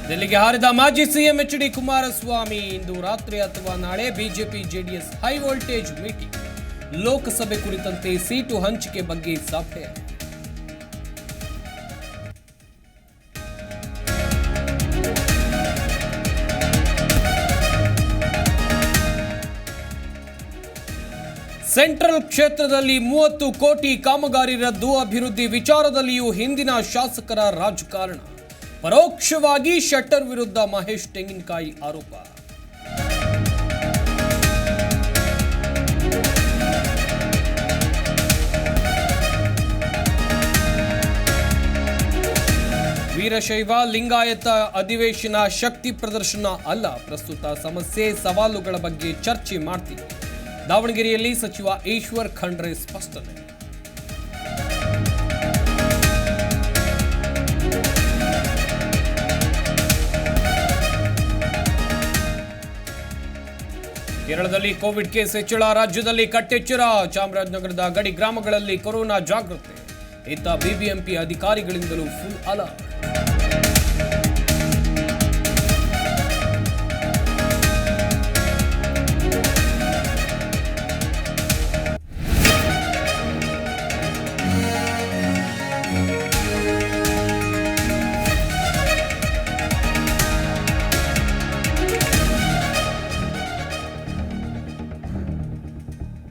ದಿಲ್ಲಿಗೆ ಹಾರಿದ ಮಾಜಿ ಸಿಎಂ ಎಚ್ ಡಿ ಕುಮಾರಸ್ವಾಮಿ ಇಂದು ರಾತ್ರಿ ಅಥವಾ ನಾಳೆ BJP JDS high voltage meeting. Lok Sabha ಕುರಿತಂತೆ ಸೀಟು ಹಂಚಿಕೆ ಬಗ್ಗೆ ಸಭೆ. ಸೆಂಟ್ರಲ್ ಕ್ಷೇತ್ರದಲ್ಲಿ 30 ಕೋಟಿ ಕಾಮಗಾರಿ ರದ್ದು. ಅಭಿವೃದ್ಧಿ ವಿಚಾರದಲ್ಲಿಯೂ ಹಿಂದಿನ ಶಾಸಕರ ರಾಜಕಾರಣ. ಪರೋಕ್ಷವಾಗಿ ಶೆಟ್ಟರ್ ವಿರುದ್ಧ ಮಹೇಶ್ ತೆಂಗಿನಕಾಯಿ ಆರೋಪ. ವೀರಶೈವ ಲಿಂಗಾಯತ ಅಧಿವೇಶನ ಶಕ್ತಿ ಪ್ರದರ್ಶನ ಅಲ್ಲ, ಪ್ರಸ್ತುತ ಸಮಸ್ಯೆ ಸವಾಲುಗಳ ಬಗ್ಗೆ ಚರ್ಚೆ ಮಾಡ್ತೀವಿ. ದಾವಣಗೆರೆಯಲ್ಲಿ ಸಚಿವ ಈಶ್ವರ್ ಖಂಡ್ರೆ ಸ್ಪಷ್ಟನೆ. ಕೇರಳದಲ್ಲಿ ಕೋವಿಡ್ ಕೇಸ್ ಹೆಚ್ಚಳ, ರಾಜ್ಯದಲ್ಲಿ ಕಟ್ಟೆಚ್ಚರ. ಚಾಮರಾಜನಗರದ ಗಡಿ ಗ್ರಾಮಗಳಲ್ಲಿ ಕೊರೋನಾ ಜಾಗೃತಿ. ಇತ್ತ ಬಿಬಿಎಂಪಿ ಅಧಿಕಾರಿಗಳಿಂದಲೂ ಫುಲ್ ಅಲರ್ಟ್.